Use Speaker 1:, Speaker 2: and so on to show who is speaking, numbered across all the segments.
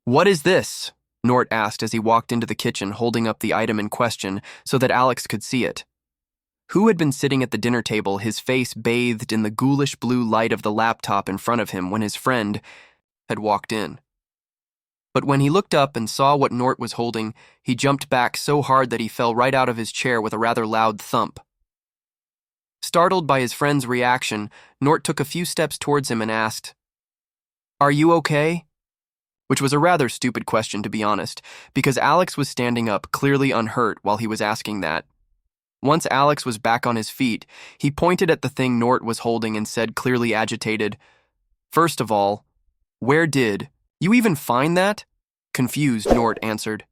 Speaker 1: "What is this?" Nort asked as he walked into the kitchen holding up the item in question so that Alex could see it. Who had been sitting at the dinner table, his face bathed in the ghoulish blue light of the laptop in front of him when his friend had walked in. But when he looked up and saw what Nort was holding, he jumped back so hard that he fell right out of his chair with a rather loud thump. Startled by his friend's reaction, Nort took a few steps towards him and asked, "Are you okay?" Which was a rather stupid question, to be honest, because Alex was standing up, clearly unhurt, while he was asking that. Once Alex was back on his feet, he pointed at the thing Nort was holding and said, clearly agitated, "First of all, where did you even find that?" Confused, Nort answered,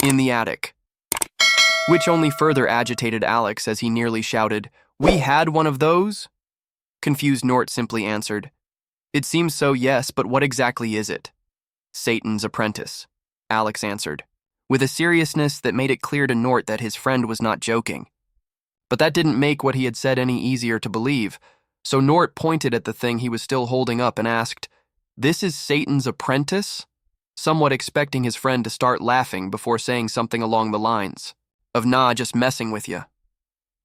Speaker 1: "In the attic." Which only further agitated Alex as he nearly shouted, "We had one of those?" Confused, Nort simply answered, "It seems so, yes, but what exactly is it?" "Satan's apprentice," Alex answered, with a seriousness that made it clear to Nort that his friend was not joking. But that didn't make what he had said any easier to believe, so Nort pointed at the thing he was still holding up and asked, "This is Satan's apprentice?" Somewhat expecting his friend to start laughing before saying something along the lines of, "Nah, just messing with ya."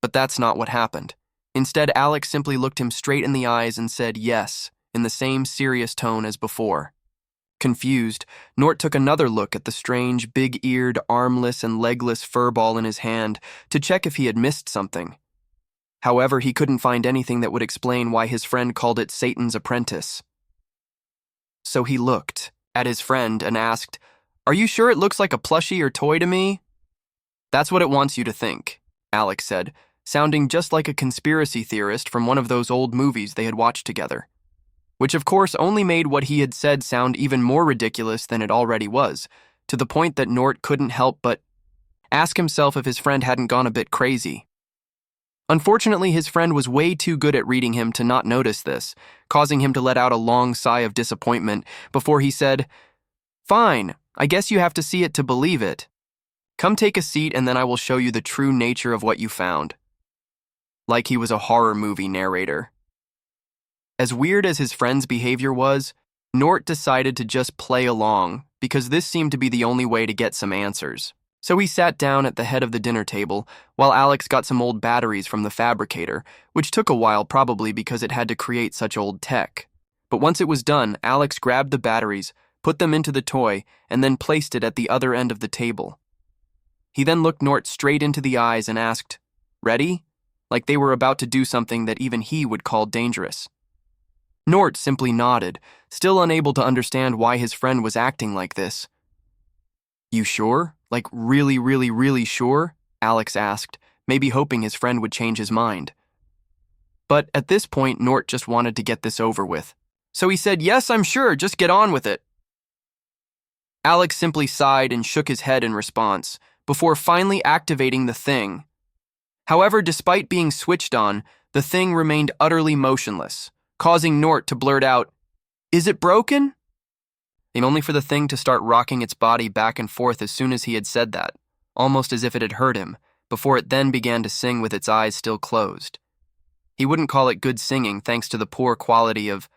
Speaker 1: But that's not what happened. Instead, Alex simply looked him straight in the eyes and said yes, in the same serious tone as before. Confused, Nort took another look at the strange, big-eared, armless and legless furball in his hand to check if he had missed something. However, he couldn't find anything that would explain why his friend called it Satan's apprentice. So he looked at his friend and asked, "Are you sure it looks like a plushie or toy to me?" "That's what it wants you to think," Alex said, sounding just like a conspiracy theorist from one of those old movies they had watched together. Which of course only made what he had said sound even more ridiculous than it already was, to the point that Nort couldn't help but ask himself if his friend hadn't gone a bit crazy. Unfortunately, his friend was way too good at reading him to not notice this, causing him to let out a long sigh of disappointment before he said, "Fine, I guess you have to see it to believe it. Come take a seat and then I will show you the true nature of what you found." Like he was a horror movie narrator. As weird as his friend's behavior was, Nort decided to just play along because this seemed to be the only way to get some answers. So he sat down at the head of the dinner table while Alex got some old batteries from the fabricator, which took a while probably because it had to create such old tech. But once it was done, Alex grabbed the batteries, put them into the toy, and then placed it at the other end of the table. He then looked Nort straight into the eyes and asked, "Ready?" Like they were about to do something that even he would call dangerous. Nort simply nodded, still unable to understand why his friend was acting like this. "You sure? Like really, really, really sure?" Alex asked, maybe hoping his friend would change his mind. But at this point, Nort just wanted to get this over with. So he said, "Yes, I'm sure, just get on with it." Alex simply sighed and shook his head in response, before finally activating the thing. However, despite being switched on, the thing remained utterly motionless, causing Nort to blurt out, "Is it broken?" And only for the thing to start rocking its body back and forth as soon as he had said that, almost as if it had heard him, before it then began to sing with its eyes still closed. He wouldn't call it good singing thanks to the poor quality of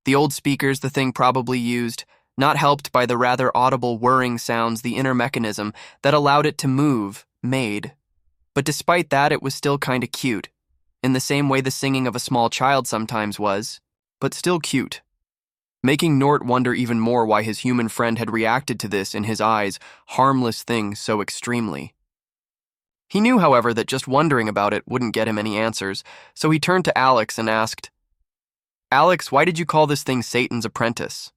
Speaker 1: the old speakers the thing probably used, not helped by the rather audible whirring sounds the inner mechanism that allowed it to move made. But despite that, it was still kinda cute, in the same way the singing of a small child sometimes was, but still cute. Making Nort wonder even more why his human friend had reacted to this, in his eyes, harmless thing so extremely. He knew, however, that just wondering about it wouldn't get him any answers, so he turned to Alex and asked, "Alex, why did you call this thing Satan's apprentice?"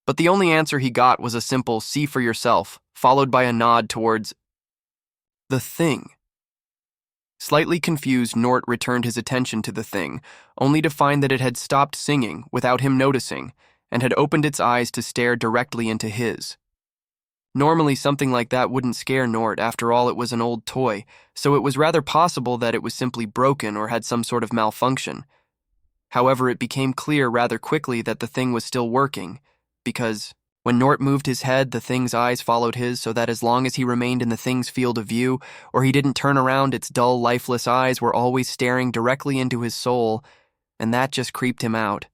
Speaker 1: But the only answer he got was a simple "see for yourself," followed by a nod towards the thing. Slightly confused, Nort returned his attention to the thing, only to find that it had stopped singing without him noticing, and had opened its eyes to stare directly into his. Normally, something like that wouldn't scare Nort. After all, it was an old toy, so it was rather possible that it was simply broken or had some sort of malfunction. However, it became clear rather quickly that the thing was still working, because when Nort moved his head, the thing's eyes followed his, so that as long as he remained in the thing's field of view, or he didn't turn around, its dull, lifeless eyes were always staring directly into his soul, and that just creeped him out.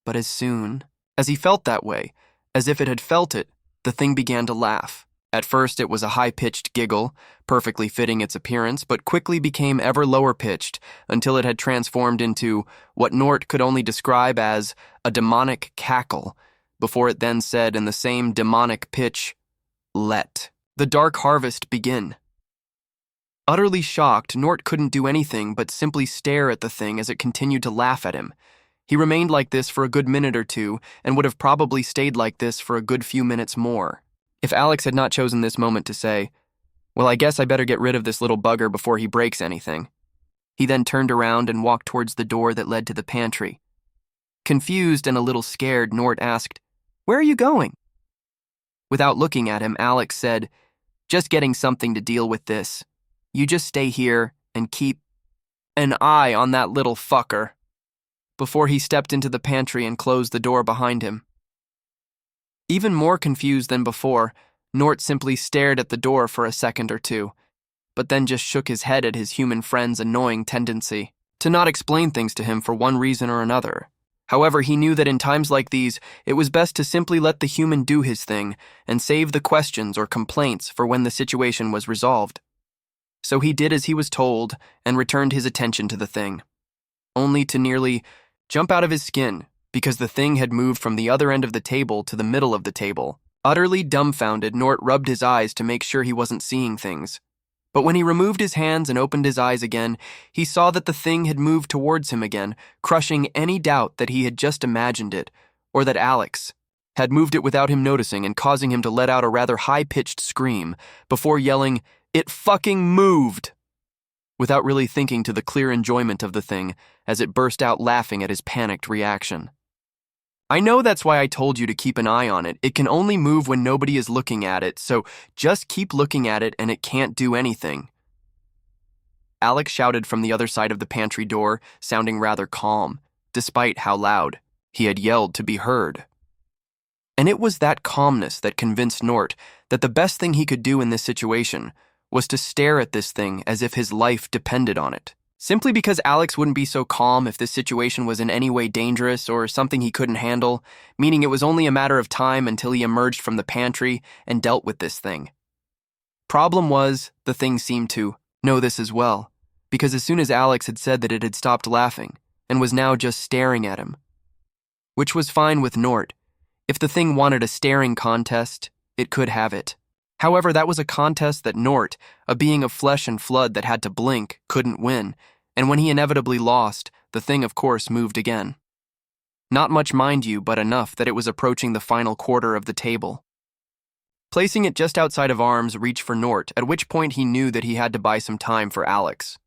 Speaker 1: But as soon as he felt that way, As if it had felt it, the thing began to laugh. At first, it was a high-pitched giggle, perfectly fitting its appearance, but quickly became ever lower-pitched until it had transformed into what Nort could only describe as a demonic cackle, before it then said in the same demonic pitch, "Let the dark harvest begin." Utterly shocked, Nort couldn't do anything but simply stare at the thing as it continued to laugh at him. He remained like this for a good minute or two, and would have probably stayed like this for a good few minutes more, if Alex had not chosen this moment to say, "Well, I guess I better get rid of this little bugger before he breaks anything." He then turned around and walked towards the door that led to the pantry. Confused and a little scared, Nort asked, "Where are you going?" Without looking at him, Alex said, "Just getting something to deal with this. You just stay here and keep an eye on that little fucker," before he stepped into the pantry and closed the door behind him. Even more confused than before, Nort simply stared at the door for a second or two, but then just shook his head at his human friend's annoying tendency to not explain things to him for one reason or another. However, he knew that in times like these, it was best to simply let the human do his thing and save the questions or complaints for when the situation was resolved. So he did as he was told and returned his attention to the thing, only to nearly jump out of his skin because the thing had moved from the other end of the table to the middle of the table. Utterly dumbfounded, Nort rubbed his eyes to make sure he wasn't seeing things. But when he removed his hands and opened his eyes again, he saw that the thing had moved towards him again, crushing any doubt that he had just imagined it, or that Alex had moved it without him noticing and causing him to let out a rather high-pitched scream before yelling, "It fucking moved!" without really thinking to the clear enjoyment of the thing as it burst out laughing at his panicked reaction. "I know that's why I told you to keep an eye on it. It can only move when nobody is looking at it, so just keep looking at it and it can't do anything," Alex shouted from the other side of the pantry door, sounding rather calm, despite how loud he had yelled to be heard. And it was that calmness that convinced Nort that the best thing he could do in this situation was to stare at this thing as if his life depended on it. Simply because Alex wouldn't be so calm if this situation was in any way dangerous or something he couldn't handle, meaning it was only a matter of time until he emerged from the pantry and dealt with this thing. Problem was, the thing seemed to know this as well, because as soon as Alex had said that it had stopped laughing and was now just staring at him, which was fine with Nort. If the thing wanted a staring contest, it could have it. However, that was a contest that Nort, a being of flesh and blood that had to blink, couldn't win, and when he inevitably lost, the thing of course moved again. Not much, mind you, but enough that it was approaching the final quarter of the table. Placing it just outside of arm's reach for Nort, at which point he knew that he had to buy some time for Alex.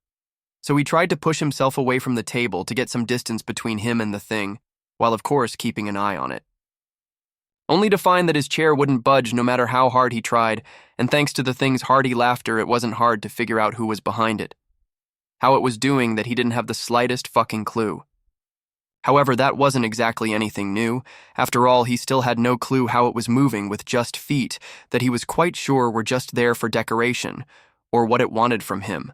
Speaker 1: So he tried to push himself away from the table to get some distance between him and the thing, while of course keeping an eye on it. Only to find that his chair wouldn't budge no matter how hard he tried, and thanks to the thing's hearty laughter, it wasn't hard to figure out who was behind it. How it was doing that he didn't have the slightest fucking clue. However, that wasn't exactly anything new. After all, he still had no clue how it was moving with just feet that he was quite sure were just there for decoration, or what it wanted from him.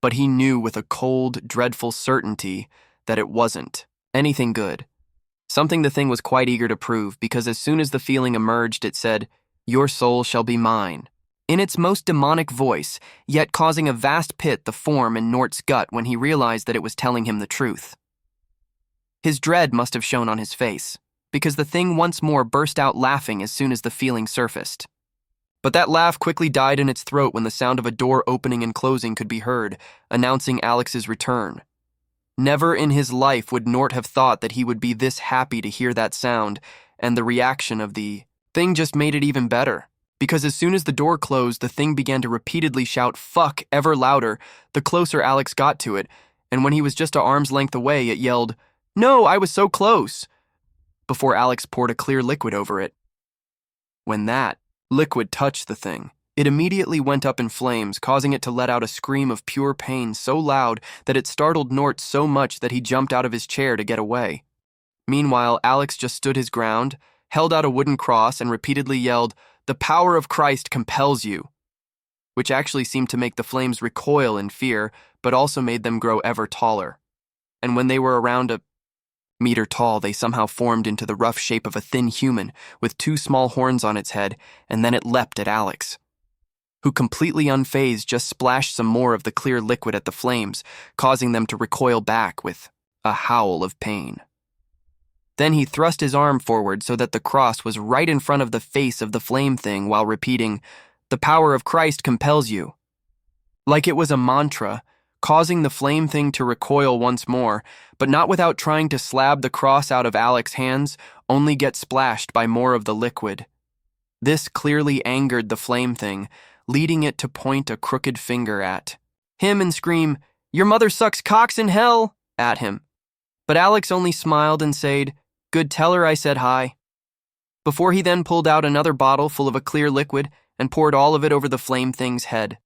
Speaker 1: But he knew with a cold, dreadful certainty that it wasn't anything good. Something the thing was quite eager to prove, because as soon as the feeling emerged, it said, "Your soul shall be mine," in its most demonic voice, yet causing a vast pit to form in Nort's gut when he realized that it was telling him the truth. His dread must have shown on his face, because the thing once more burst out laughing as soon as the feeling surfaced. But that laugh quickly died in its throat when the sound of a door opening and closing could be heard, announcing Alex's return. Never in his life would Nort have thought that he would be this happy to hear that sound, and the reaction of the thing just made it even better, because as soon as the door closed, the thing began to repeatedly shout "fuck" ever louder the closer Alex got to it, and when he was just an arm's length away, it yelled, "No, I was so close," before Alex poured a clear liquid over it. When that liquid touched the thing, it immediately went up in flames, causing it to let out a scream of pure pain so loud that it startled Nort so much that he jumped out of his chair to get away. Meanwhile, Alex just stood his ground, held out a wooden cross, and repeatedly yelled, "The power of Christ compels you," which actually seemed to make the flames recoil in fear, but also made them grow ever taller. And when they were around a Meter tall, they somehow formed into the rough shape of a thin human with two small horns on its head, and then it leapt at Alex, who, completely unfazed, just splashed some more of the clear liquid at the flames, causing them to recoil back with a howl of pain. Then he thrust his arm forward so that the cross was right in front of the face of the flame thing while repeating, "The power of Christ compels you," like it was a mantra, causing the flame thing to recoil once more, but not without trying to slab the cross out of Alex's hands, only get splashed by more of the liquid. This clearly angered the flame thing, leading it to point a crooked finger at him and scream, "Your mother sucks cocks in hell," at him. But Alex only smiled and said, "Good tell her I said hi," before he then pulled out another bottle full of a clear liquid and poured all of it over the flame thing's head.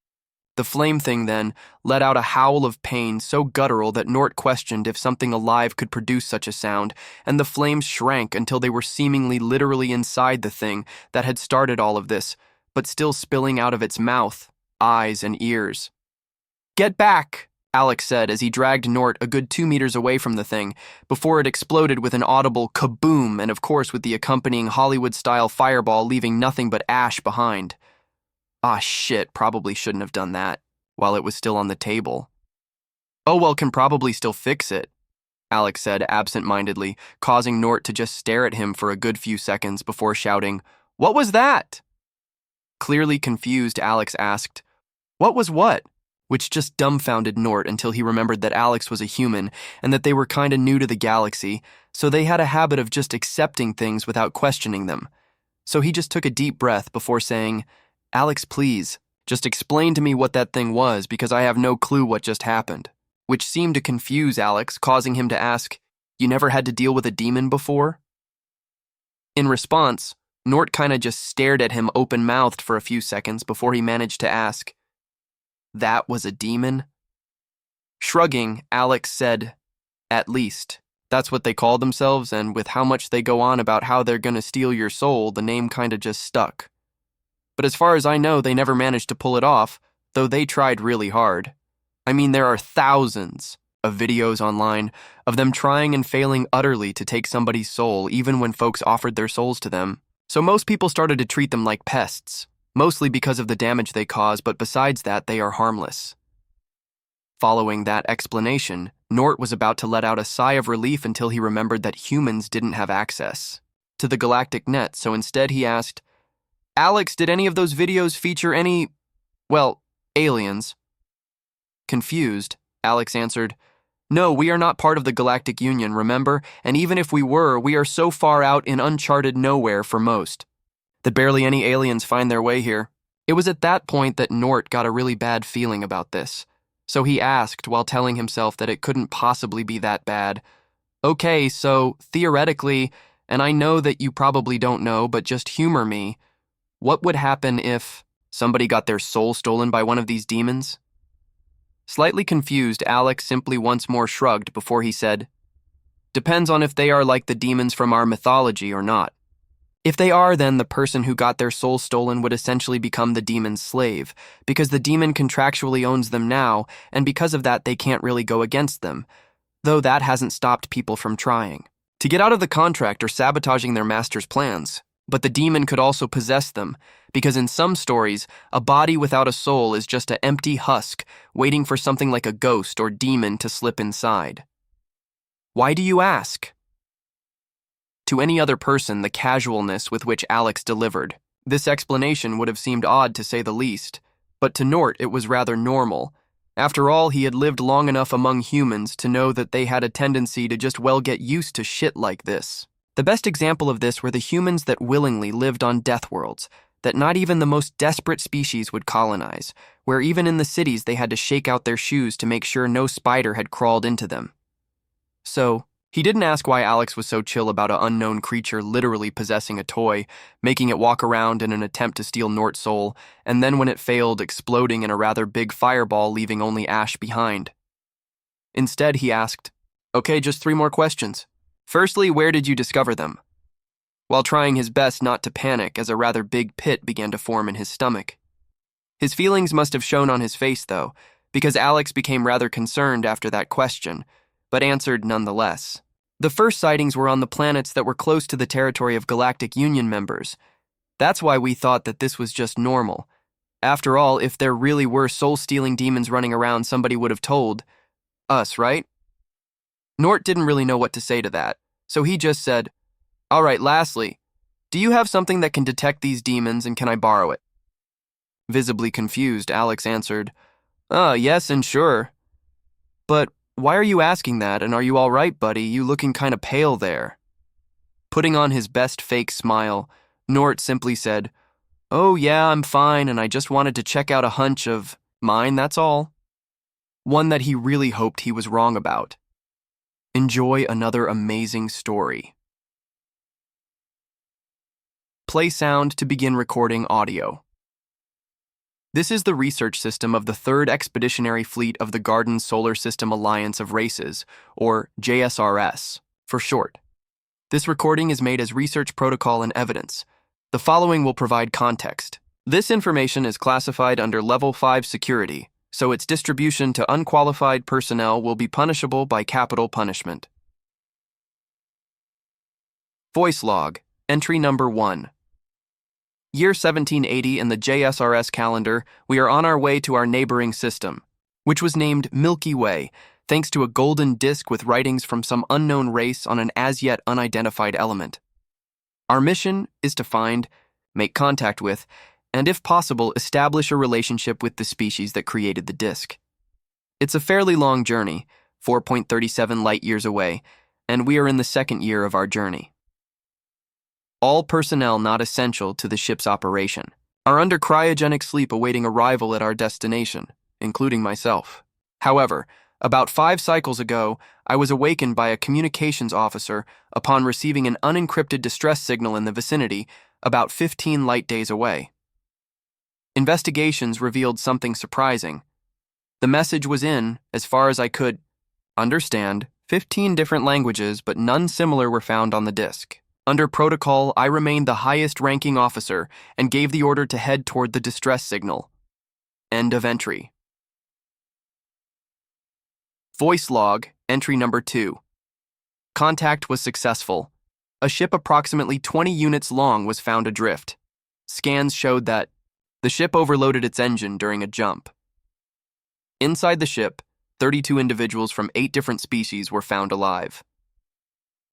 Speaker 1: The flame thing then let out a howl of pain so guttural that Nort questioned if something alive could produce such a sound, and the flames shrank until they were seemingly literally inside the thing that had started all of this, but still spilling out of its mouth, eyes, and ears. "Get back," Alex said as he dragged Nort a good 2 meters away from the thing, before it exploded with an audible kaboom and of course with the accompanying Hollywood-style fireball leaving nothing but ash behind. Ah, shit, probably shouldn't have done that while it was still on the table. "Oh well, can probably still fix it," Alex said absent-mindedly, causing Nort to just stare at him for a good few seconds before shouting, "What was that?" Clearly confused, Alex asked, "What was what?" which just dumbfounded Nort until he remembered that Alex was a human and that they were kinda new to the galaxy, so they had a habit of just accepting things without questioning them. So he just took a deep breath before saying, "Alex, please, just explain to me what that thing was because I have no clue what just happened," which seemed to confuse Alex, causing him to ask, "You never had to deal with a demon before?" In response, Nort kinda just stared at him open-mouthed for a few seconds before he managed to ask, "That was a demon?" Shrugging, Alex said, "At least. That's what they call themselves, and with how much they go on about how they're gonna steal your soul, the name kinda just stuck. But as far as I know, they never managed to pull it off, though they tried really hard. I mean, there are thousands of videos online of them trying and failing utterly to take somebody's soul, even when folks offered their souls to them. So most people started to treat them like pests, mostly because of the damage they cause, but besides that, they are harmless." Following that explanation, Nort was about to let out a sigh of relief until he remembered that humans didn't have access to the galactic net, so instead he asked, "Alex, did any of those videos feature any, well, aliens?" Confused, Alex answered, "No, we are not part of the Galactic Union, remember? And even if we were, we are so far out in uncharted nowhere for most that barely any aliens find their way here." It was at that point that Nort got a really bad feeling about this, so he asked while telling himself that it couldn't possibly be that bad, "Okay, so theoretically, and I know that you probably don't know, but just humor me, what would happen if somebody got their soul stolen by one of these demons?" Slightly confused, Alex simply once more shrugged before he said, "Depends on if they are like the demons from our mythology or not. If they are, then the person who got their soul stolen would essentially become the demon's slave, because the demon contractually owns them now, and because of that they can't really go against them, though that hasn't stopped people from trying to get out of the contract or sabotaging their master's plans. But the demon could also possess them, because in some stories, a body without a soul is just an empty husk waiting for something like a ghost or demon to slip inside." "Why do you ask?" To any other person, the casualness with which Alex delivered this explanation would have seemed odd to say the least, but to Nort it was rather normal. After all, he had lived long enough among humans to know that they had a tendency to just well get used to shit like this. The best example of this were the humans that willingly lived on death worlds, that not even the most desperate species would colonize, where even in the cities they had to shake out their shoes to make sure no spider had crawled into them. So, he didn't ask why Alex was so chill about an unknown creature literally possessing a toy, making it walk around in an attempt to steal Nort's soul, and then when it failed, exploding in a rather big fireball leaving only ash behind. Instead, he asked, "Okay, just 3 more questions. Firstly, where did you discover them?" While trying his best not to panic as a rather big pit began to form in his stomach. His feelings must have shown on his face, though, because Alex became rather concerned after that question, but answered nonetheless. The first sightings were on the planets that were close to the territory of Galactic Union members. That's why we thought that this was just normal. After all, if there really were soul-stealing demons running around, somebody would have told us, right? Nort didn't really know what to say to that, so he just said, "All right, lastly, do you have something that can detect these demons, and can I borrow it?" Visibly confused, Alex answered, Yes and sure. But why are you asking that, and are you all right, buddy? You looking kinda pale there." Putting on his best fake smile, Nort simply said, "Oh yeah, I'm fine, and I just wanted to check out a hunch of mine, that's all." One that he really hoped he was wrong about. Enjoy another amazing story. Play sound to begin recording audio. This is the research system of the 3rd Expeditionary Fleet of the Garden Solar System Alliance of Races, or JSRS, for short. This recording is made as research protocol and evidence. The following will provide context. This information is classified under Level 5 security, so its distribution to unqualified personnel will be punishable by capital punishment. Voice log, entry number 1. Year 1780 in the JSRS calendar, we are on our way to our neighboring system, which was named Milky Way, thanks to a golden disk with writings from some unknown race on an as-yet unidentified element. Our mission is to find, make contact with, and if possible, establish a relationship with the species that created the disk. It's a fairly long journey, 4.37 light-years away, and we are in the 2nd year of our journey. All personnel not essential to the ship's operation are under cryogenic sleep awaiting arrival at our destination, including myself. However, about 5 cycles ago, I was awakened by a communications officer upon receiving an unencrypted distress signal in the vicinity about 15 light days away. Investigations revealed something surprising. The message was in, as far as I could understand, 15 different languages, but none similar were found on the disk. Under protocol, I remained the highest-ranking officer and gave the order to head toward the distress signal. End of entry. Voice log, entry number 2. Contact was successful. A ship approximately 20 units long was found adrift. Scans showed that the ship overloaded its engine during a jump. Inside the ship, 32 individuals from 8 different species were found alive.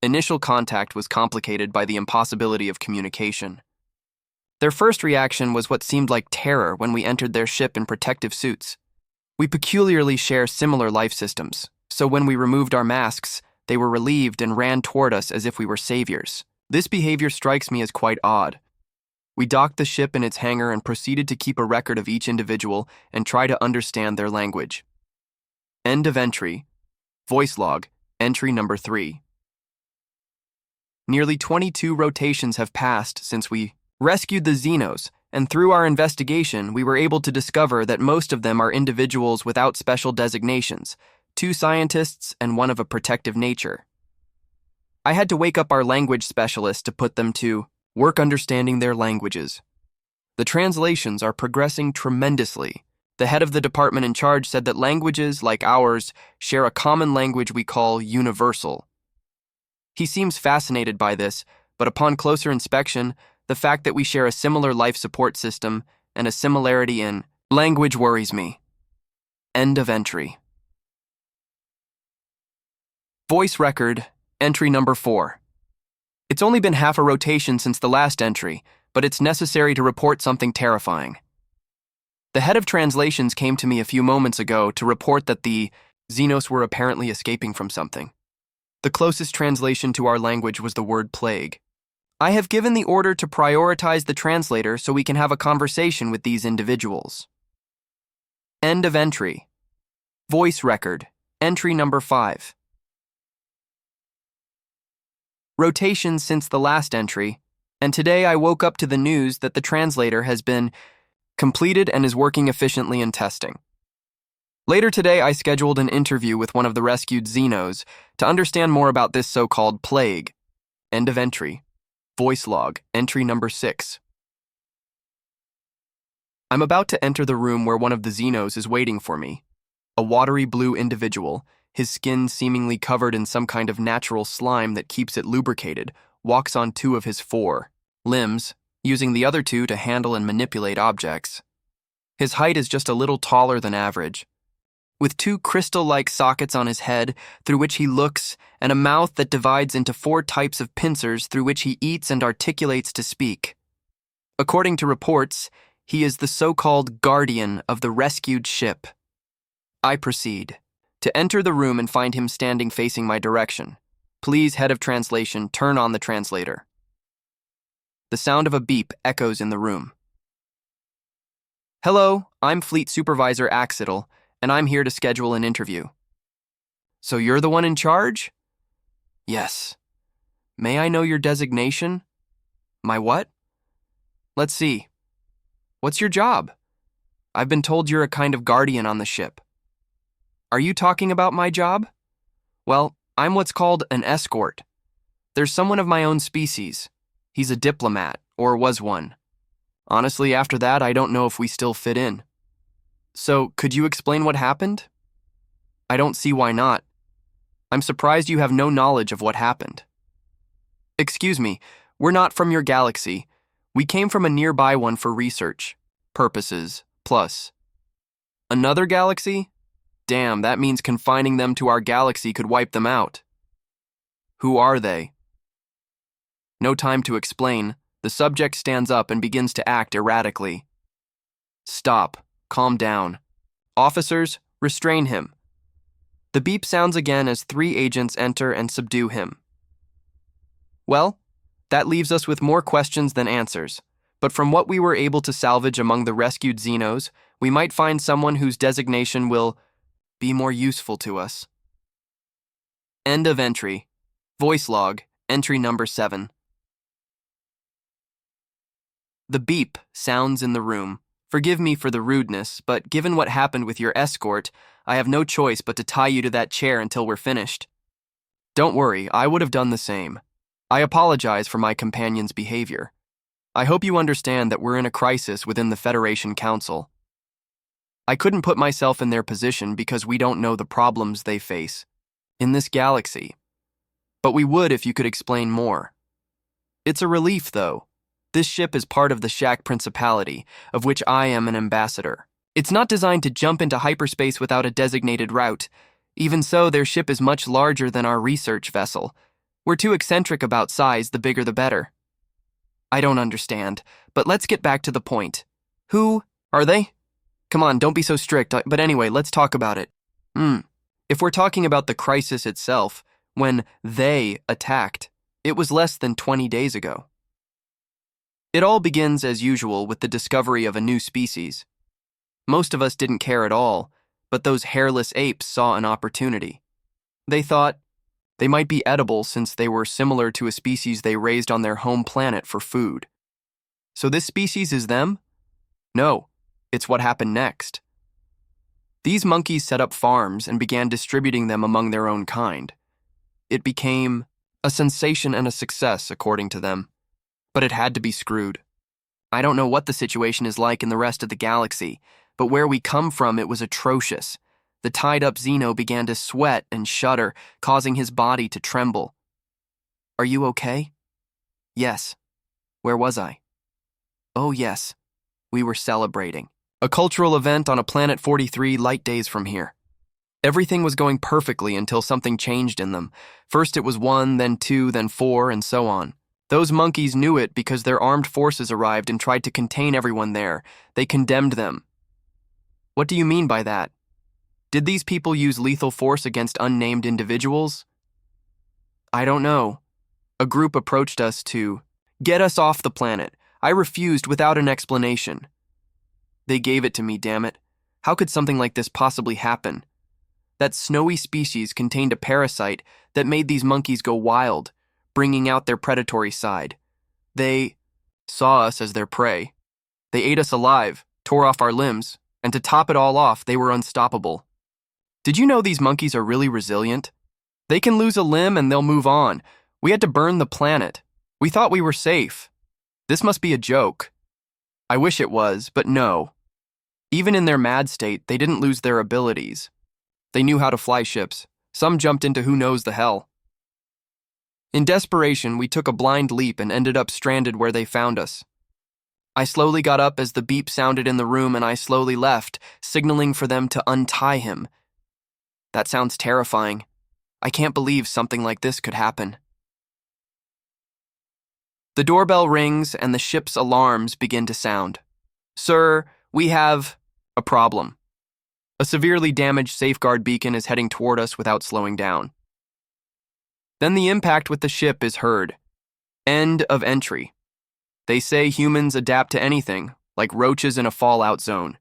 Speaker 1: Initial contact was complicated by the impossibility of communication. Their first reaction was what seemed like terror when we entered their ship in protective suits. We peculiarly share similar life systems, so when we removed our masks, they were relieved and ran toward us as if we were saviors. This behavior strikes me as quite odd. We docked the ship in its hangar and proceeded to keep a record of each individual and try to understand their language. End of entry. Voice log, entry number 3. Nearly 22 rotations have passed since we rescued the Xenos, and through our investigation, we were able to discover that most of them are individuals without special designations, 2 scientists and 1 of a protective nature. I had to wake up our language specialist to put them to work understanding their languages. The translations are progressing tremendously. The head of the department in charge said that languages like ours share a common language we call universal. He seems fascinated by this, but upon closer inspection, the fact that we share a similar life support system and a similarity in language worries me. End of entry. Voice record, entry number 4. It's only been half a rotation since the last entry, but it's necessary to report something terrifying. The head of translations came to me a few moments ago to report that the Xenos were apparently escaping from something. The closest translation to our language was the word plague. I have given the order to prioritize the translator so we can have a conversation with these individuals. End of entry. Voice record, entry number 5. Rotation since the last entry, and today I woke up to the news that the translator has been completed and is working efficiently in testing. Later today, I scheduled an interview with one of the rescued Xenos to understand more about this so-called plague. End of entry. Voice log, entry number 6. I'm about to enter the room where one of the Xenos is waiting for me. A watery blue individual, his skin seemingly covered in some kind of natural slime that keeps it lubricated, walks on two of his four limbs, using the other two to handle and manipulate objects. His height is just a little taller than average, with two crystal-like sockets on his head through which he looks and a mouth that divides into four types of pincers through which he eats and articulates to speak. According to reports, he is the so-called guardian of the rescued ship. I proceed to enter the room and find him standing facing my direction. Please, head of translation, turn on the translator. The sound of a beep echoes in the room. Hello, I'm Fleet Supervisor Axidal, and I'm here to schedule an interview. So you're the one in charge? Yes. May I know your designation? My what? Let's see. What's your job? I've been told you're a kind of guardian on the ship. Are you talking about my job? Well, I'm what's called an escort. There's someone of my own species. He's a diplomat, or was one. Honestly, after that, I don't know if we still fit in. So, could you explain what happened? I don't see why not. I'm surprised you have no knowledge of what happened. Excuse me, we're not from your galaxy. We came from a nearby one for research purposes, plus. Another galaxy? Damn, that means confining them to our galaxy could wipe them out. Who are they? No time to explain. The subject stands up and begins to act erratically. Stop. Calm down. Officers, restrain him. The beep sounds again as 3 agents enter and subdue him. Well, that leaves us with more questions than answers, but from what we were able to salvage among the rescued Xenos, we might find someone whose designation will be more useful to us. End of entry. Voice log, entry number 7. The beep sounds in the room. Forgive me for the rudeness, but given what happened with your escort, I have no choice but to tie you to that chair until we're finished. Don't worry, I would have done the same. I apologize for my companion's behavior. I hope you understand that we're in a crisis within the Federation Council. I couldn't put myself in their position because we don't know the problems they face in this galaxy. But we would if you could explain more. It's a relief, though. This ship is part of the Shak Principality, of which I am an ambassador. It's not designed to jump into hyperspace without a designated route. Even so, their ship is much larger than our research vessel. We're too eccentric about size, the bigger the better. I don't understand, but let's get back to the point. Who are they? Come on, don't be so strict, but anyway, let's talk about it. If we're talking about the crisis itself, when they attacked, it was less than 20 days ago. It all begins, as usual, with the discovery of a new species. Most of us didn't care at all, but those hairless apes saw an opportunity. They thought they might be edible since they were similar to a species they raised on their home planet for food. So this species is them? No, it's what happened next. These monkeys set up farms and began distributing them among their own kind. It became a sensation and a success, according to them. But it had to be screwed. I don't know what the situation is like in the rest of the galaxy, but where we come from, it was atrocious. The tied-up Xeno began to sweat and shudder, causing his body to tremble. Are you okay? Yes. Where was I? Oh, yes. We were celebrating. A cultural event on a planet 43 light days from here. Everything was going perfectly until something changed in them. First it was 1, then 2, then 4, and so on. Those monkeys knew it because their armed forces arrived and tried to contain everyone there. They condemned them. What do you mean by that? Did these people use lethal force against unnamed individuals? I don't know. A group approached us to get us off the planet. I refused without an explanation. They gave it to me, damn it. How could something like this possibly happen? That snowy species contained a parasite that made these monkeys go wild, bringing out their predatory side. They saw us as their prey. They ate us alive, tore off our limbs, and to top it all off, they were unstoppable. Did you know these monkeys are really resilient? They can lose a limb and they'll move on. We had to burn the planet. We thought we were safe. This must be a joke. I wish it was, but no. Even in their mad state, they didn't lose their abilities. They knew how to fly ships, Some jumped into who knows the hell. In desperation, we took a blind leap and ended up stranded where they found us. I slowly got up as the beep sounded in the room and I slowly left, signaling for them to untie him. That sounds terrifying. I can't believe something like this could happen. The doorbell rings and the ship's alarms begin to sound. Sir, we have a problem. A severely damaged safeguard beacon is heading toward us without slowing down. Then the impact with the ship is heard. End of entry. They say humans adapt to anything, like roaches in a fallout zone.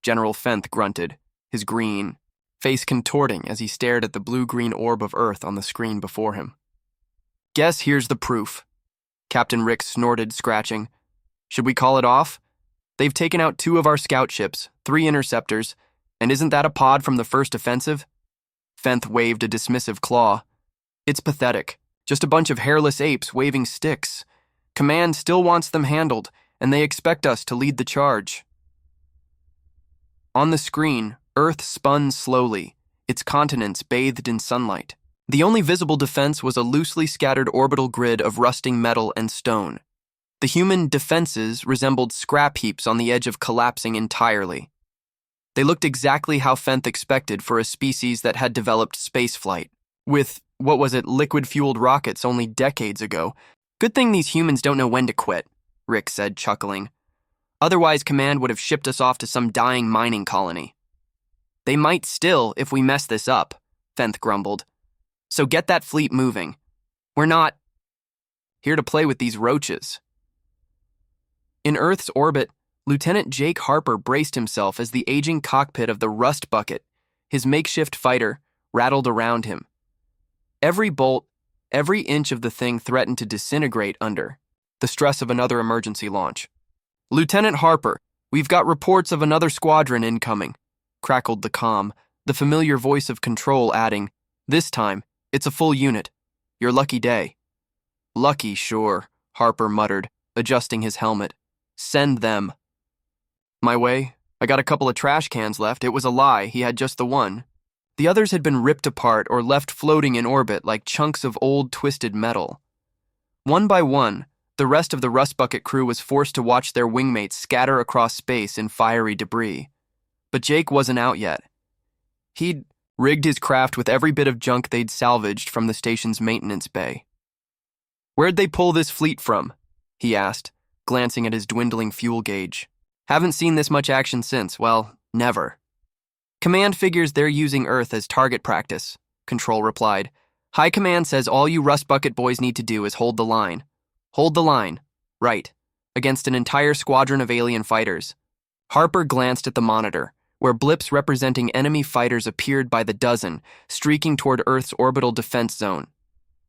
Speaker 1: General Fenth grunted, his green face contorting as he stared at the blue-green orb of Earth on the screen before him. Guess here's the proof. Captain Rick snorted, scratching. Should we call it off? They've taken out 2 of our scout ships, 3 interceptors, and isn't that a pod from the first offensive? Fenth waved a dismissive claw. It's pathetic. Just a bunch of hairless apes waving sticks. Command still wants them handled, and they expect us to lead the charge. On the screen, Earth spun slowly, its continents bathed in sunlight. The only visible defense was a loosely scattered orbital grid of rusting metal and stone. The human defenses resembled scrap heaps on the edge of collapsing entirely. They looked exactly how Fenth expected for a species that had developed spaceflight, with, liquid-fueled rockets only decades ago. Good thing these humans don't know when to quit, Rick said, chuckling. Otherwise, Command would have shipped us off to some dying mining colony. They might still if we mess this up, Fenth grumbled. So get that fleet moving. We're not here to play with these roaches. In Earth's orbit, Lieutenant Jake Harper braced himself as the aging cockpit of the Rust Bucket, his makeshift fighter, rattled around him. Every bolt, every inch of the thing threatened to disintegrate under the stress of another emergency launch. Lieutenant Harper, we've got reports of another squadron incoming, crackled the comm, the familiar voice of control adding, this time, it's a full unit. Your lucky day. Lucky, sure, Harper muttered, adjusting his helmet. Send them. My way, I got a couple of trash cans left. It was a lie, he had just the one. The others had been ripped apart or left floating in orbit like chunks of old twisted metal. One by one, the rest of the Rust Bucket crew was forced to watch their wingmates scatter across space in fiery debris. But Jake wasn't out yet. He'd rigged his craft with every bit of junk they'd salvaged from the station's maintenance bay. Where'd they pull this fleet from? He asked, glancing at his dwindling fuel gauge. Haven't seen this much action since, well, never. Command figures they're using Earth as target practice, Control replied. High Command says all you Rust Bucket boys need to do is hold the line. Hold the line. Right. Against an entire squadron of alien fighters. Harper glanced at the monitor, where blips representing enemy fighters appeared by the dozen, streaking toward Earth's orbital defense zone.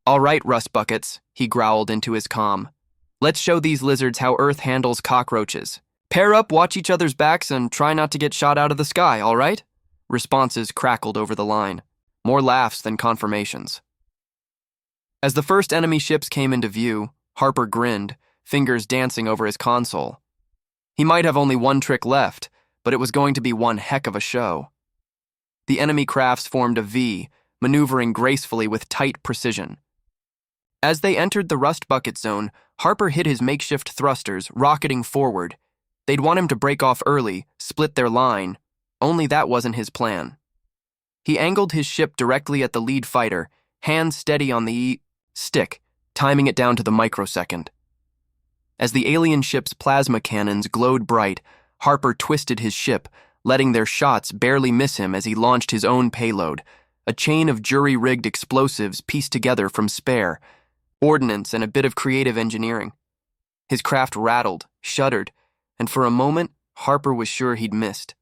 Speaker 1: All right, Rust Buckets, he growled into his comm. Let's show these lizards how Earth handles cockroaches. Pair up, watch each other's backs, and try not to get shot out of the sky, all right? Responses crackled over the line. More laughs than confirmations. As the first enemy ships came into view, Harper grinned, fingers dancing over his console. He might have only one trick left, but it was going to be one heck of a show. The enemy crafts formed a V, maneuvering gracefully with tight precision. As they entered the Rust Bucket zone, Harper hit his makeshift thrusters, rocketing forward. They'd want him to break off early, split their line. Only that wasn't his plan. He angled his ship directly at the lead fighter, hands steady on the stick, timing it down to the microsecond. As the alien ship's plasma cannons glowed bright, Harper twisted his ship, letting their shots barely miss him as he launched his own payload, a chain of jury-rigged explosives pieced together from spare, ordnance, and a bit of creative engineering. His craft rattled, shuddered, and for a moment, Harper was sure he'd missed.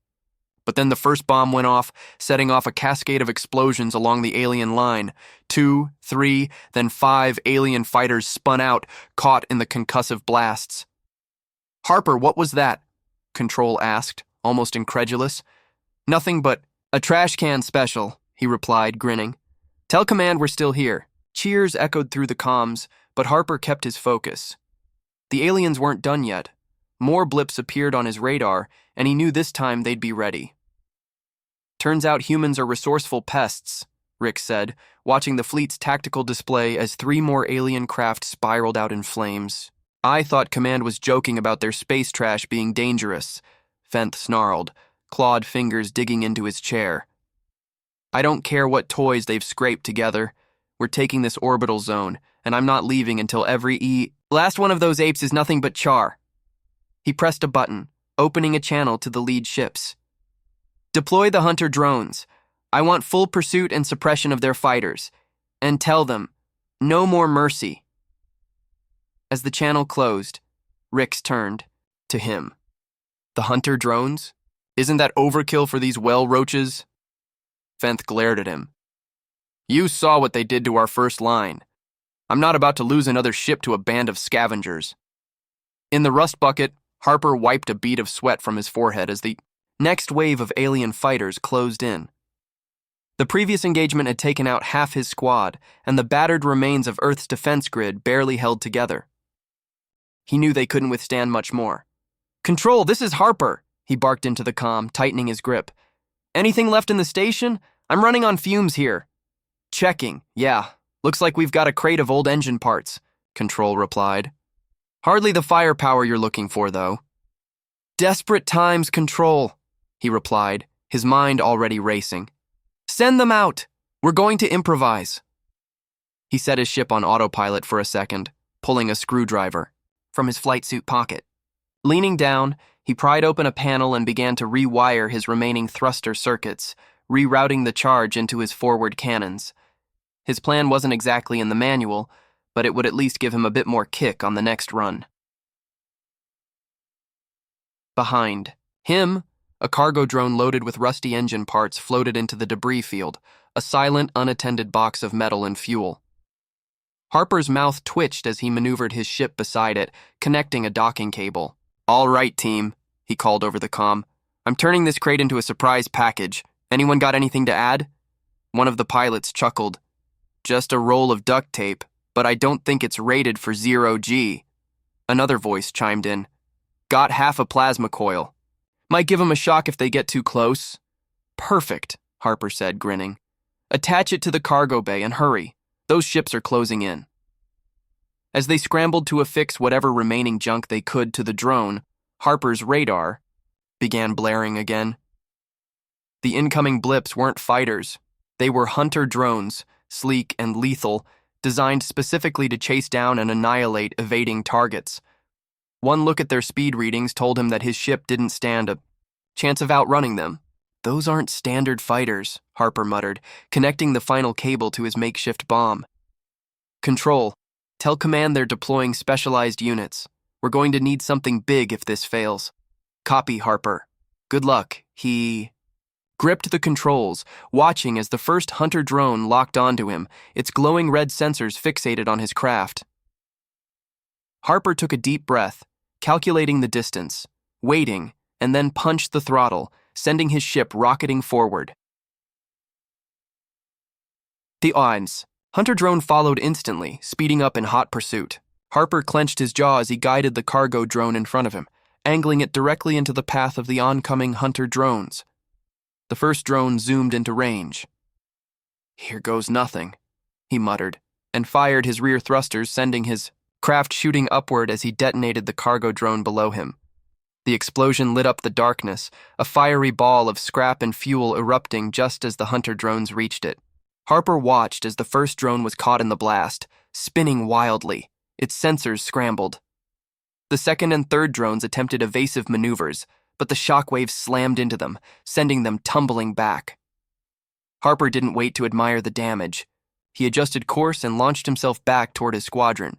Speaker 1: But then the first bomb went off, setting off a cascade of explosions along the alien line. 2, 3, then 5 alien fighters spun out, caught in the concussive blasts. Harper, what was that? Control asked, almost incredulous. Nothing but a trash can special, he replied, grinning. Tell Command we're still here. Cheers echoed through the comms, but Harper kept his focus. The aliens weren't done yet. More blips appeared on his radar, and he knew this time they'd be ready. Turns out humans are resourceful pests, Rick said, watching the fleet's tactical display as 3 more alien craft spiraled out in flames. I thought Command was joking about their space trash being dangerous, Fenth snarled, clawed fingers digging into his chair. I don't care what toys they've scraped together. We're taking this orbital zone, and I'm not leaving until every last one of those apes is nothing but char. He pressed a button, opening a channel to the lead ships. Deploy the hunter drones. I want full pursuit and suppression of their fighters. And tell them, no more mercy. As the channel closed, Rix turned to him. The hunter drones? Isn't that overkill for these well roaches? Fenth glared at him. You saw what they did to our first line. I'm not about to lose another ship to a band of scavengers. In the rust bucket, Harper wiped a bead of sweat from his forehead as the next wave of alien fighters closed in. The previous engagement had taken out half his squad, and the battered remains of Earth's defense grid barely held together. He knew they couldn't withstand much more. Control, this is Harper, he barked into the comm, tightening his grip. Anything left in the station? I'm running on fumes here. Checking, yeah. Looks like we've got a crate of old engine parts, Control replied. Hardly the firepower you're looking for, though. Desperate times, Control, he replied, his mind already racing. Send them out. We're going to improvise. He set his ship on autopilot for a second, pulling a screwdriver from his flight suit pocket. Leaning down, he pried open a panel and began to rewire his remaining thruster circuits, rerouting the charge into his forward cannons. His plan wasn't exactly in the manual, but it would at least give him a bit more kick on the next run. Behind him, a cargo drone loaded with rusty engine parts floated into the debris field, a silent, unattended box of metal and fuel. Harper's mouth twitched as he maneuvered his ship beside it, connecting a docking cable. All right, team, he called over the comm. I'm turning this crate into a surprise package. Anyone got anything to add? One of the pilots chuckled. Just a roll of duct tape, but I don't think it's rated for 0G. Another voice chimed in. Got half a plasma coil. Might give them a shock if they get too close. Perfect, Harper said, grinning. Attach it to the cargo bay and hurry. Those ships are closing in. As they scrambled to affix whatever remaining junk they could to the drone, Harper's radar began blaring again. The incoming blips weren't fighters. They were hunter drones, sleek and lethal, designed specifically to chase down and annihilate evading targets. One look at their speed readings told him that his ship didn't stand a chance of outrunning them. Those aren't standard fighters, Harper muttered, connecting the final cable to his makeshift bomb. Control, tell Command they're deploying specialized units. We're going to need something big if this fails. Copy, Harper. Good luck. He gripped the controls, watching as the first hunter drone locked onto him, its glowing red sensors fixated on his craft. Harper took a deep breath, calculating the distance, waiting, and then punched the throttle, sending his ship rocketing forward. The odds. Hunter drone followed instantly, speeding up in hot pursuit. Harper clenched his jaw as he guided the cargo drone in front of him, angling it directly into the path of the oncoming hunter drones. The first drone zoomed into range. Here goes nothing, he muttered, and fired his rear thrusters, sending his craft shooting upward as he detonated the cargo drone below him. The explosion lit up the darkness, a fiery ball of scrap and fuel erupting just as the hunter drones reached it. Harper watched as the first drone was caught in the blast, spinning wildly, its sensors scrambled. The second and third drones attempted evasive maneuvers, but the shockwaves slammed into them, sending them tumbling back. Harper didn't wait to admire the damage. He adjusted course and launched himself back toward his squadron.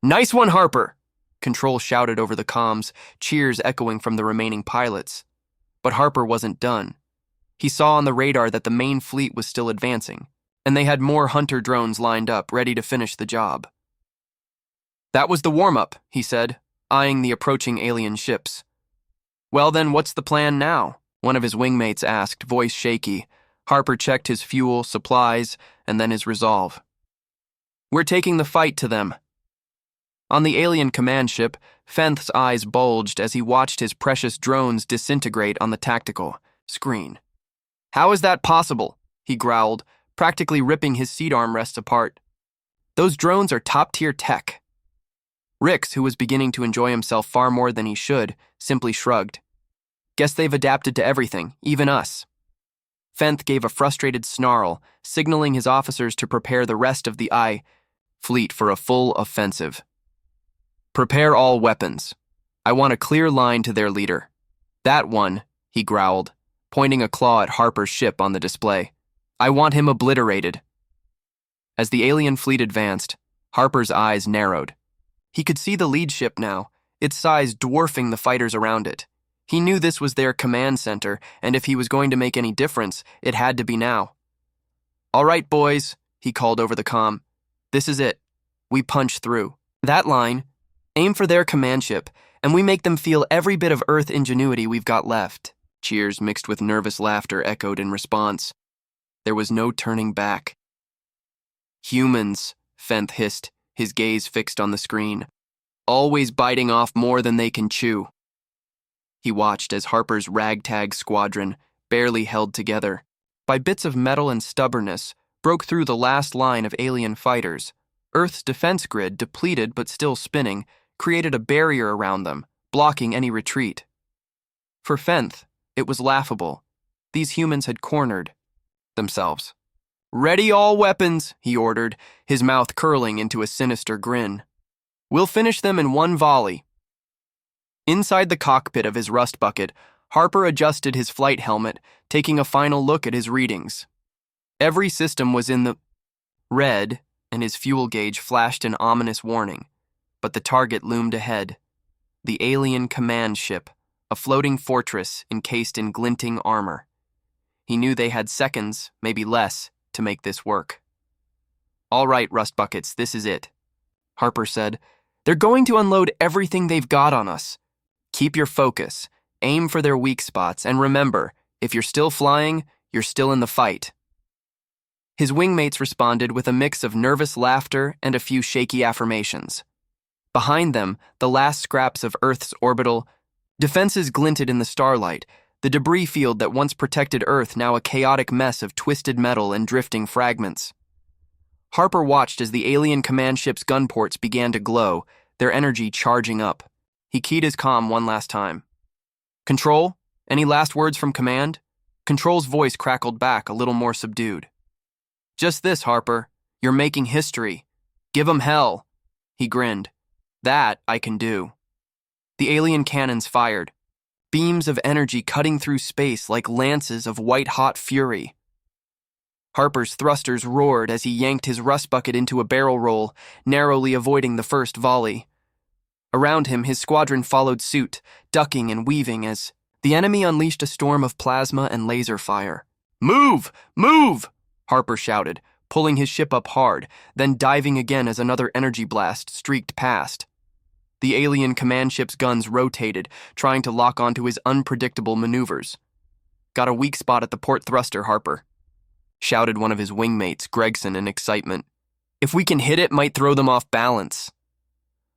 Speaker 1: Nice one, Harper! Control shouted over the comms, cheers echoing from the remaining pilots. But Harper wasn't done. He saw on the radar that the main fleet was still advancing, and they had more hunter drones lined up, ready to finish the job. That was the warm-up, he said, eyeing the approaching alien ships. Well then, what's the plan now? One of his wingmates asked, voice shaky. Harper checked his fuel, supplies, and then his resolve. We're taking the fight to them. On the alien command ship, Fenth's eyes bulged as he watched his precious drones disintegrate on the tactical screen. How is that possible? He growled, practically ripping his seat armrests apart. Those drones are top-tier tech. Rix, who was beginning to enjoy himself far more than he should, simply shrugged. Guess they've adapted to everything, even us. Fenth gave a frustrated snarl, signaling his officers to prepare the rest of the fleet for a full offensive. Prepare all weapons. I want a clear line to their leader. That one, he growled, pointing a claw at Harper's ship on the display. I want him obliterated. As the alien fleet advanced, Harper's eyes narrowed. He could see the lead ship now, its size dwarfing the fighters around it. He knew this was their command center, and if he was going to make any difference, it had to be now. All right, boys, he called over the comm. This is it. We punch through. That line, aim for their command ship, and we make them feel every bit of Earth ingenuity we've got left. Cheers mixed with nervous laughter echoed in response. There was no turning back. Humans, Fenth hissed, his gaze fixed on the screen. Always biting off more than they can chew. He watched as Harper's ragtag squadron, barely held together by bits of metal and stubbornness, broke through the last line of alien fighters. Earth's defense grid, depleted but still spinning, created a barrier around them, blocking any retreat. For Fenth, it was laughable. These humans had cornered themselves. Ready all weapons, he ordered, his mouth curling into a sinister grin. We'll finish them in one volley. Inside the cockpit of his rust bucket, Harper adjusted his flight helmet, taking a final look at his readings. Every system was in the red, and his fuel gauge flashed an ominous warning. But the target loomed ahead. The alien command ship, a floating fortress encased in glinting armor. He knew they had seconds, maybe less, to make this work. All right, rust buckets, this is it, Harper said. They're going to unload everything they've got on us. Keep your focus, aim for their weak spots, and remember, if you're still flying, you're still in the fight. His wingmates responded with a mix of nervous laughter and a few shaky affirmations. Behind them, the last scraps of Earth's orbital defenses glinted in the starlight, the debris field that once protected Earth now a chaotic mess of twisted metal and drifting fragments. Harper watched as the alien command ship's gun ports began to glow, their energy charging up. He keyed his comm one last time. Control, any last words from command? Control's voice crackled back, a little more subdued. Just this, Harper. You're making history. Give 'em hell. He grinned. That I can do. The alien cannons fired, beams of energy cutting through space like lances of white-hot fury. Harper's thrusters roared as he yanked his rust bucket into a barrel roll, narrowly avoiding the first volley. Around him, his squadron followed suit, ducking and weaving as the enemy unleashed a storm of plasma and laser fire. Move! Move! Harper shouted, pulling his ship up hard, then diving again as another energy blast streaked past. The alien command ship's guns rotated, trying to lock onto his unpredictable maneuvers. Got a weak spot at the port thruster, Harper, shouted one of his wingmates, Gregson, in excitement. If we can hit it, might throw them off balance.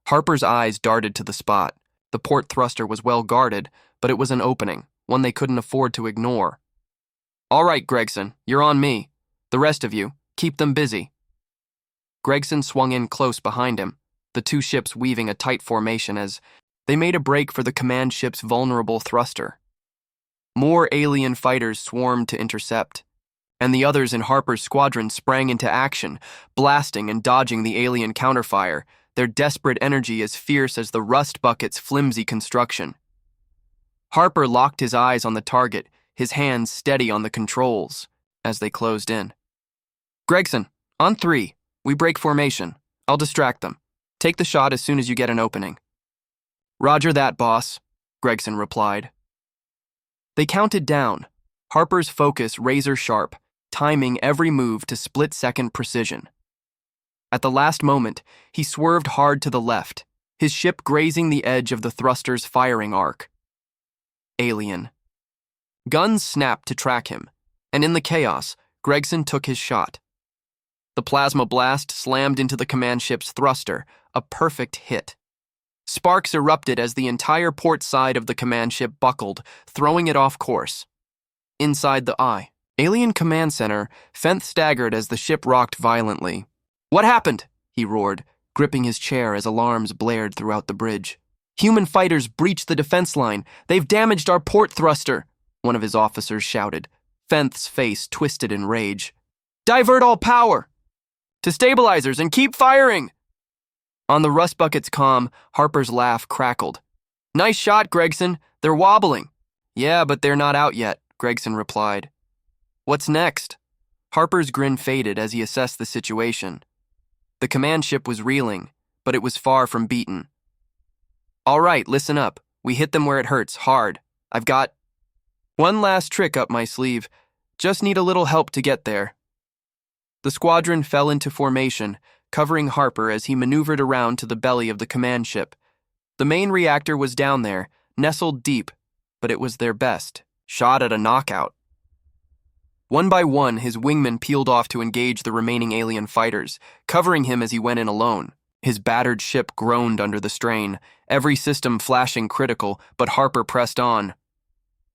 Speaker 1: Harper's eyes darted to the spot. The port thruster was well guarded, but it was an opening, one they couldn't afford to ignore. All right, Gregson, you're on me. The rest of you, keep them busy. Gregson swung in close behind him, the two ships weaving a tight formation as they made a break for the command ship's vulnerable thruster. More alien fighters swarmed to intercept, and the others in Harper's squadron sprang into action, blasting and dodging the alien counterfire, their desperate energy as fierce as the rust bucket's flimsy construction. Harper locked his eyes on the target, his hands steady on the controls as they closed in. Gregson, on 3, we break formation. I'll distract them. Take the shot as soon as you get an opening. Roger that, boss, Gregson replied. They counted down, Harper's focus razor-sharp, timing every move to split-second precision. At the last moment, he swerved hard to the left, his ship grazing the edge of the thruster's firing arc. Alien. Guns snapped to track him, and in the chaos, Gregson took his shot. The plasma blast slammed into the command ship's thruster, a perfect hit. Sparks erupted as the entire port side of the command ship buckled, throwing it off course. Inside the eye, Alien Command Center, Fenth staggered as the ship rocked violently. "What happened?" he roared, gripping his chair as alarms blared throughout the bridge. "Human fighters breached the defense line. They've damaged our port thruster," one of his officers shouted. Fenth's face twisted in rage. "Divert all power to stabilizers and keep firing!" On the Rust Bucket's comm, Harper's laugh crackled. "Nice shot, Gregson. They're wobbling." "Yeah, but they're not out yet," Gregson replied. "What's next?" Harper's grin faded as he assessed the situation. The command ship was reeling, but it was far from beaten. "All right, listen up. We hit them where it hurts, hard. I've got one last trick up my sleeve. Just need a little help to get there." The squadron fell into formation, covering Harper as he maneuvered around to the belly of the command ship. The main reactor was down there, nestled deep, but it was their best shot at a knockout. One by one, his wingmen peeled off to engage the remaining alien fighters, covering him as he went in alone. His battered ship groaned under the strain, every system flashing critical, but Harper pressed on.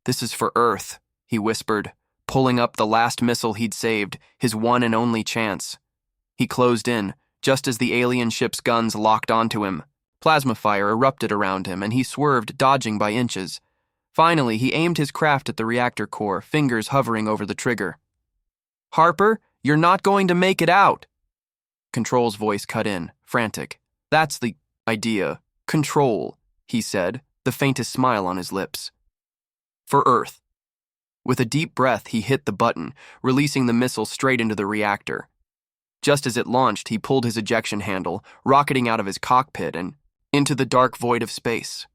Speaker 1: "This is for Earth," he whispered, pulling up the last missile he'd saved, his one and only chance. He closed in, just as the alien ship's guns locked onto him. Plasma fire erupted around him, and he swerved, dodging by inches. Finally, he aimed his craft at the reactor core, fingers hovering over the trigger. "Harper, you're not going to make it out!" Control's voice cut in, frantic. "That's the idea. Control," he said, the faintest smile on his lips. "For Earth." With a deep breath, he hit the button, releasing the missile straight into the reactor. Just as it launched, he pulled his ejection handle, rocketing out of his cockpit and into the dark void of space.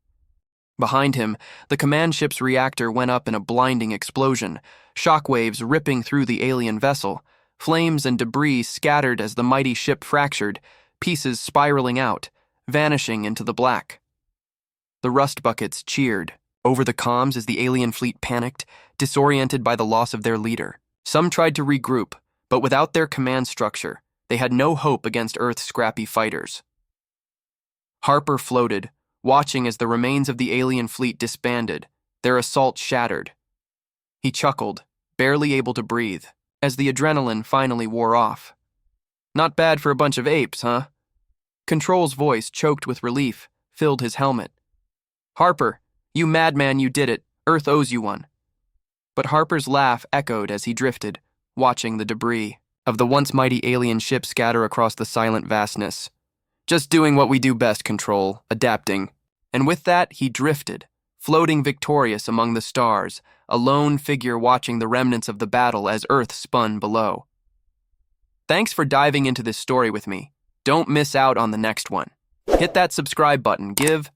Speaker 1: Behind him, the command ship's reactor went up in a blinding explosion, shockwaves ripping through the alien vessel, flames and debris scattered as the mighty ship fractured, pieces spiraling out, vanishing into the black. The Rust Buckets cheered over the comms as the alien fleet panicked, disoriented by the loss of their leader. Some tried to regroup, but without their command structure, they had no hope against Earth's scrappy fighters. Harper floated, watching as the remains of the alien fleet disbanded, their assault shattered. He chuckled, barely able to breathe, as the adrenaline finally wore off. "Not bad for a bunch of apes, huh?" Control's voice, choked with relief, filled his helmet. "Harper, you madman, you did it. Earth owes you one." But Harper's laugh echoed as he drifted, watching the debris of the once mighty alien ship scatter across the silent vastness. "Just doing what we do best, Control, adapting." And with that, he drifted, floating victorious among the stars, a lone figure watching the remnants of the battle as Earth spun below. Thanks for diving into this story with me. Don't miss out on the next one. Hit that subscribe button, give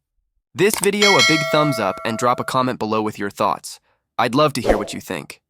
Speaker 1: this video a big thumbs up, and drop a comment below with your thoughts. I'd love to hear what you think.